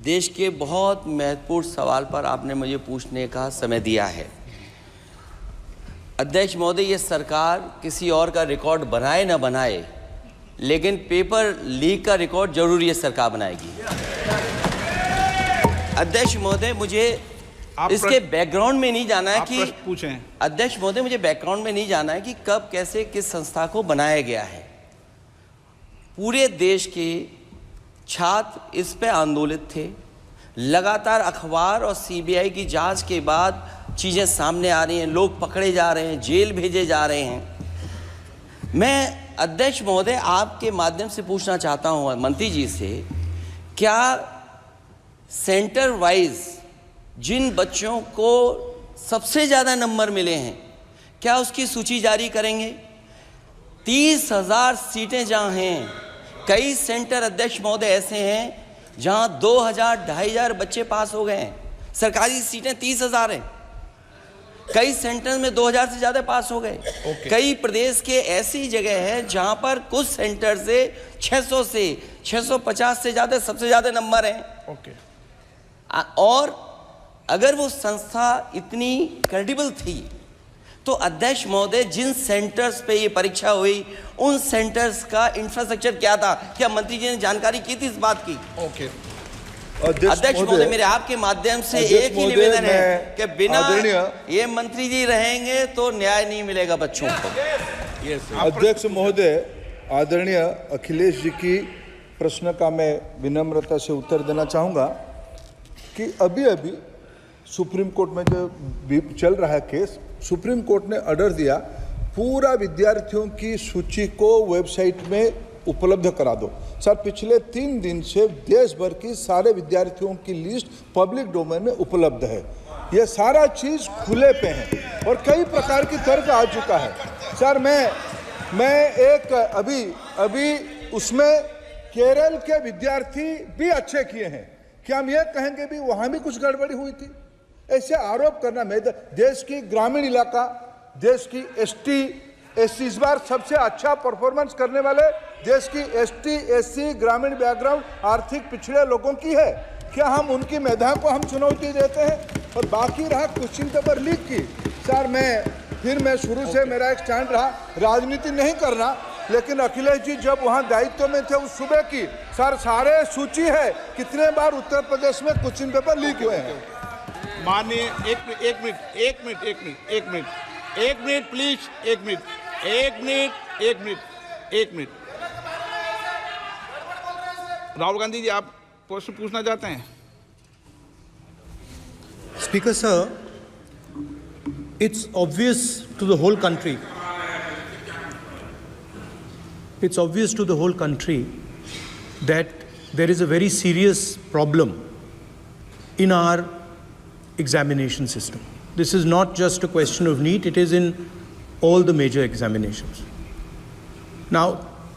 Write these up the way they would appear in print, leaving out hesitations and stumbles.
देश के बहुत महत्वपूर्ण सवाल पर आपने मुझे पूछने का समय दिया है। अध्यक्ष महोदय, ये सरकार किसी और का रिकॉर्ड बनाए न बनाए, लेकिन पेपर लीक का रिकॉर्ड जरूर ये सरकार बनाएगी। अध्यक्ष महोदय, मुझे इसके बैकग्राउंड में नहीं जाना है कि पूछें। अध्यक्ष महोदय, मुझे बैकग्राउंड में नहीं जाना है कि कब, कैसे, किस संस्था को बनाया गया है। पूरे देश के छात्र इस पे आंदोलित थे। लगातार अखबार और सीबीआई की जांच के बाद चीज़ें सामने आ रही हैं, लोग पकड़े जा रहे हैं, जेल भेजे जा रहे हैं। मैं अध्यक्ष महोदय आपके माध्यम से पूछना चाहता हूं मंत्री जी से, क्या सेंटर वाइज जिन बच्चों को सबसे ज़्यादा नंबर मिले हैं, क्या उसकी सूची जारी करेंगे? 30,000 सीटें जहाँ हैं, कई सेंटर अध्यक्ष महोदय ऐसे हैं जहां 2,000-2,500 बच्चे पास हो गए हैं। सरकारी सीटें 30,000 हैं। कई सेंटर में 2,000 से ज़्यादा पास हो गए। कई प्रदेश के ऐसी जगह है जहां पर कुछ सेंटर से 600 से 650 से ज़्यादा सबसे ज़्यादा नंबर हैं। और अगर वो संस्था इतनी क्रेडिबल थी तो अध्यक्ष महोदय, जिन सेंटर्स पे ये परीक्षा हुई उन सेंटर्स का इंफ्रास्ट्रक्चर क्या था? क्या मंत्री जी ने जानकारी की थी इस बात की? अध्यक्ष महोदय, मेरे आपके माध्यम से एक ही निवेदन है कि बिना ये मंत्री जी रहेंगे तो न्याय नहीं मिलेगा बच्चों को। अध्यक्ष महोदय, आदरणीय अखिलेश जी की प्रश्न का मैं विनम्रता से उत्तर देना चाहूँगा कि अभी अभी सुप्रीम कोर्ट में जो चल रहा है केस, सुप्रीम कोर्ट ने ऑर्डर दिया पूरा विद्यार्थियों की सूची को वेबसाइट में उपलब्ध करा दो। सर, पिछले 3 दिन से देश भर की सारे विद्यार्थियों की लिस्ट पब्लिक डोमेन में उपलब्ध है। ये सारा चीज़ खुले पे है और कई प्रकार की तर्क आ चुका है। सर, मैं एक अभी उसमें केरल के विद्यार्थी भी अच्छे किए हैं। क्या हम ये कहेंगे भी वहाँ भी कुछ गड़बड़ी हुई थी? ऐसे आरोप करना, मैं देश की ग्रामीण इलाका, देश की एसटी एससी इस बार सबसे अच्छा परफॉर्मेंस करने वाले देश की एसटी एससी ग्रामीण बैकग्राउंड आर्थिक पिछड़े लोगों की है। क्या हम उनकी मेधा को हम चुनौती देते हैं? और बाकी रहा क्वेश्चन पेपर लीक की, सर मैं शुरू से मेरा एक स्टैंड रहा, राजनीति नहीं करना, लेकिन अखिलेश जी जब वहाँ दायित्व में थे उस सूबे की, सर सारे सूची है कितने बार उत्तर प्रदेश में क्वेश्चन पेपर लीक हुए हैं। माननीय एक मिनट प्लीज, एक मिनट। राहुल गांधी जी, आप प्रश्न पूछना चाहते हैं? Speaker sir, it's obvious to the whole country. It's obvious to the whole country that there is a very serious problem in our examination system. This is not just a question of NEET, it is in all the major examinations. Now,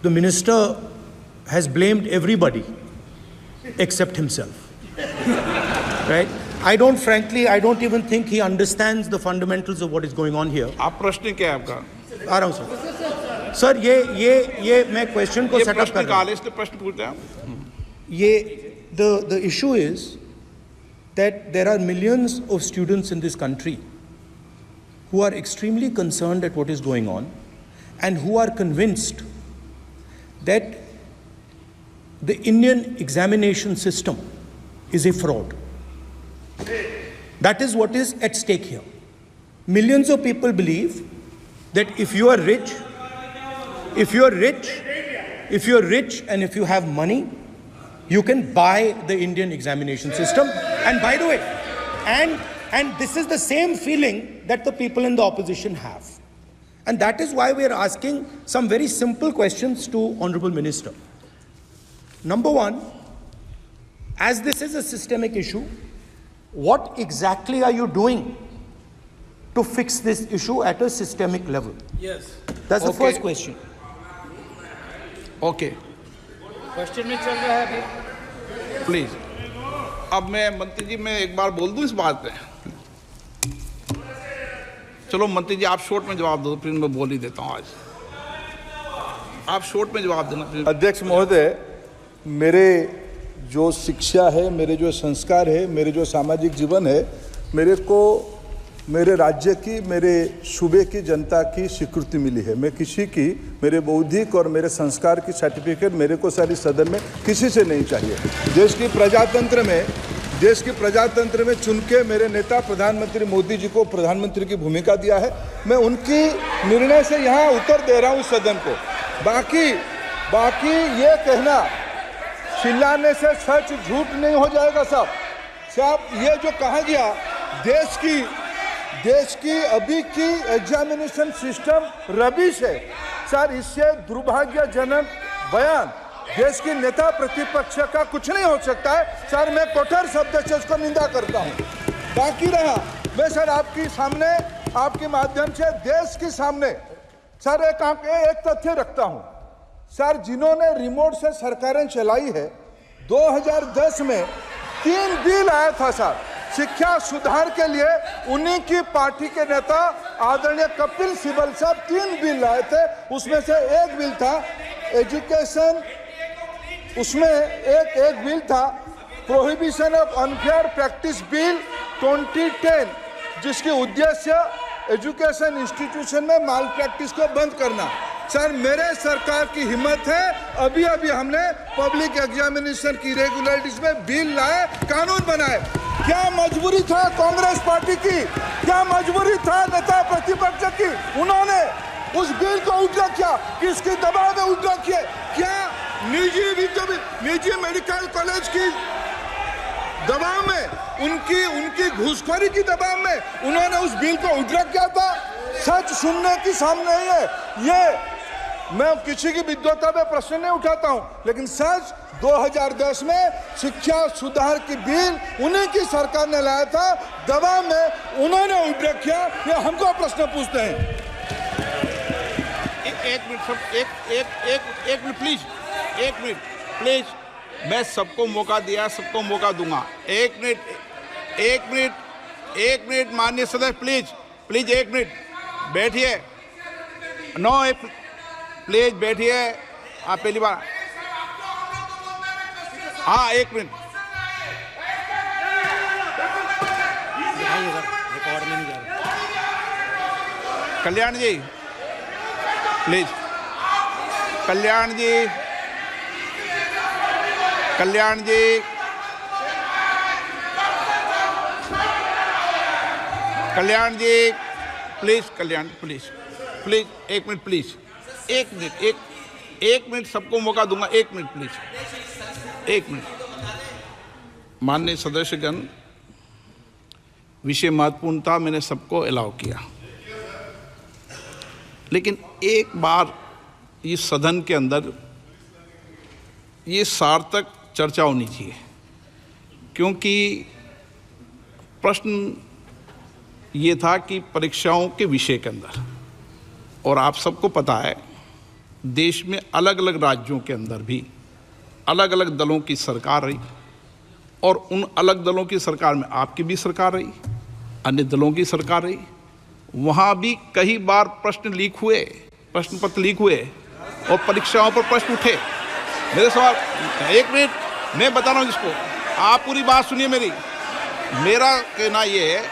the minister has blamed everybody except himself. Right? I don't even think he understands the fundamentals of what is going on here. आप प्रश्न क्या है आपका? आ रहा हूँ sir. Sir, ये मैं question को सेटअप कर रहा हूँ। प्रश्न पूछते हैं। ये the issue is that there are millions of students in this country who are extremely concerned at what is going on and who are convinced that the Indian examination system is a fraud. That is what is at stake here. Millions of people believe that if you are rich and if you have money, you can buy the Indian examination system. And by the way, and this is the same feeling that the people in the opposition have. And that is why we are asking some very simple questions to Honorable Minister. Number one, as this is a systemic issue, what exactly are you doing to fix this issue at a systemic level? Yes. That's the first question. Okay. Question में चल रहा है अभी। Please. अब मैं मंत्री जी, मैं एक बार बोल दूं इस बात पे? चलो मंत्री जी, आप शॉर्ट में जवाब दो, फिर मैं बोल ही देता हूं। आज आप शॉर्ट में जवाब देना। अध्यक्ष महोदय, मेरे जो शिक्षा है, मेरे जो संस्कार है, मेरे जो सामाजिक जीवन है, मेरे को मेरे राज्य की, मेरे सूबे की जनता की स्वीकृति मिली है। मैं किसी की, मेरे बौद्धिक और मेरे संस्कार की सर्टिफिकेट मेरे को सारी सदन में किसी से नहीं चाहिए। देश की प्रजातंत्र में चुन के मेरे नेता प्रधानमंत्री मोदी जी को प्रधानमंत्री की भूमिका दिया है। मैं उनकी निर्णय से यहाँ उत्तर दे रहा हूँ सदन को। बाकी ये कहना चिल्लाने से सच झूठ नहीं हो जाएगा साहब। ये जो कहा गया देश की अभी की एग्जामिनेशन सिस्टम रबिश है सर, इससे दुर्भाग्यजनक बयान देश की नेता प्रतिपक्ष का कुछ नहीं हो सकता है सर। मैं कठोर शब्द से उसको निंदा करता हूं। बाकी रहा, मैं सर आपके सामने, आपके माध्यम से देश के सामने सर एक तथ्य रखता हूं सर। जिन्होंने रिमोट से सरकारें चलाई है, 2010 में 3 बिल आया था सर शिक्षा सुधार के लिए। उन्हीं की पार्टी के नेता आदरणीय कपिल सिब्बल साहब 3 बिल लाए थे। उसमें से एक बिल था एजुकेशन, उसमें एक बिल था prohibition of unfair practice bill 2010, जिसकी उद्देश्य एजुकेशन इंस्टीट्यूशन में माल प्रैक्टिस को बंद करना। सर मेरे सरकार की हिम्मत है, अभी हमने पब्लिक एग्जामिनेशन की रेगुलरिटीज में बिल लाए, कानून बनाए। क्या मजबूरी था कांग्रेस पार्टी की, क्या मजबूरी था नेता प्रतिपक्ष की? उन्होंने उस बिल को उल्टा किया, किसके दबाव में उल्टा किया? क्या निजी मेडिकल कॉलेज की दबाव में, उनकी घूसखोरी की दबाव में उन्होंने उस बिल को उल्टा किया था? सच सुनने की सामने है ये। मैं किसी की विद्वता में प्रश्न नहीं उठाता हूं, लेकिन सच 2010 में शिक्षा सुधार की बिल उन्हीं की सरकार ने लाया था, दबाव में उन्होंने उल्टा किया। ये हमको प्रश्न पूछते हैं। एक मिनट प्लीज, मैं सबको मौका दिया, सबको मौका दूंगा। एक मिनट माननीय सदस्य, प्लीज 1 मिनट बैठिए। प्लीज बैठिए, आप पहली बार। हाँ 1 minute. Kalyan ji please, Kalyan ji please 1 minute please, 1 minute सबको मौका दूंगा। 1 मिनट प्लीज, 1 मिनट। माननीय सदस्यगण, विषय महत्वपूर्ण था, मैंने सबको अलाउ किया, लेकिन एक बार इस सदन के अंदर ये सार्थक चर्चा होनी चाहिए, क्योंकि प्रश्न ये था कि परीक्षाओं के विषय के अंदर, और आप सबको पता है देश में अलग अलग राज्यों के अंदर भी अलग अलग दलों की सरकार रही, और उन अलग दलों की सरकार में आपकी भी सरकार रही, अन्य दलों की सरकार रही। वहाँ भी कई बार प्रश्न पत्र लीक हुए और परीक्षाओं पर प्रश्न उठे। मेरे सवाल, 1 मिनट मैं बता रहा हूँ जिसको, आप पूरी बात सुनिए मेरी। मेरा कहना ये है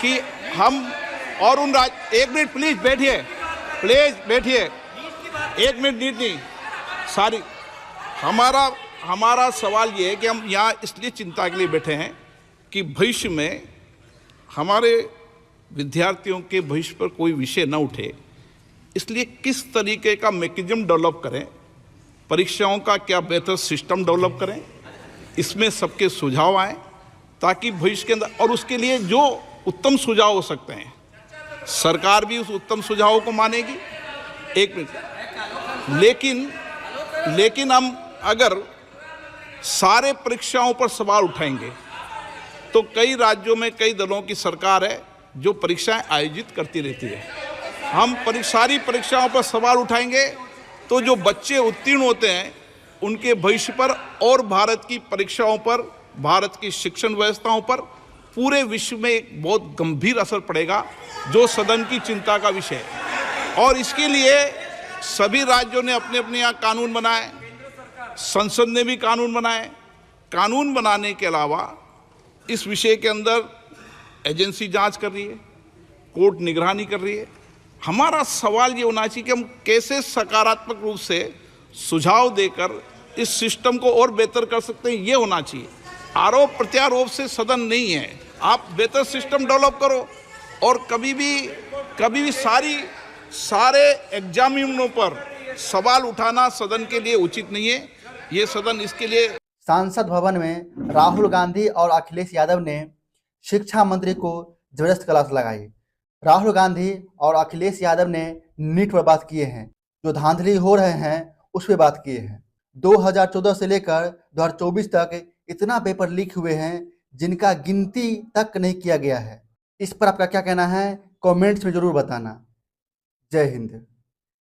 कि हम और उन 1 मिनट प्लीज बैठिए, 1 मिनट नीट नहीं सारी। हमारा सवाल ये है कि हम यहाँ इसलिए चिंता के लिए बैठे हैं कि भविष्य में हमारे विद्यार्थियों के भविष्य पर कोई विषय न उठे, इसलिए किस तरीके का मैकेनिज्म डेवलप करें, परीक्षाओं का क्या बेहतर सिस्टम डेवलप करें, इसमें सबके सुझाव आए ताकि भविष्य के अंदर, और उसके लिए जो उत्तम सुझाव हो सकते हैं सरकार भी उस उत्तम सुझावों को मानेगी। 1 मिनट। लेकिन हम अगर सारे परीक्षाओं पर सवाल उठाएंगे तो कई राज्यों में कई दलों की सरकार है जो परीक्षाएं आयोजित करती रहती है। हम सारी परीक्षाओं पर सवाल उठाएंगे तो जो बच्चे उत्तीर्ण होते हैं उनके भविष्य पर और भारत की परीक्षाओं पर, भारत की शिक्षण व्यवस्थाओं पर, पूरे विश्व में एक बहुत गंभीर असर पड़ेगा, जो सदन की चिंता का विषय है। और इसके लिए सभी राज्यों ने अपने अपने यहाँ कानून बनाए, संसद ने भी कानून बनाए, कानून बनाने के अलावा इस विषय के अंदर एजेंसी जांच कर रही है, कोर्ट निगरानी कर रही है। हमारा सवाल ये होना चाहिए कि हम कैसे सकारात्मक रूप से सुझाव देकर इस सिस्टम को और बेहतर कर सकते हैं, ये होना चाहिए। आरोप प्रत्यारोप से सदन नहीं है। आप बेहतर सिस्टम डेवलप करो, और कभी भी सारे एग्जामिनरों पर सवाल उठाना सदन के लिए उचित नहीं है। ये सदन इसके लिए। सांसद भवन में राहुल गांधी और अखिलेश यादव ने शिक्षा मंत्री को जबरदस्त क्लास लगाई। राहुल गांधी और अखिलेश यादव ने नीट पर बात किए हैं, जो धांधली हो रहे हैं उस पर बात किए हैं। 2014 से लेकर 2024 तक इतना पेपर लीक हुए हैं जिनका गिनती तक नहीं किया गया है। इस पर आपका क्या कहना है, कमेंट्स में जरूर बताना। जय हिंद।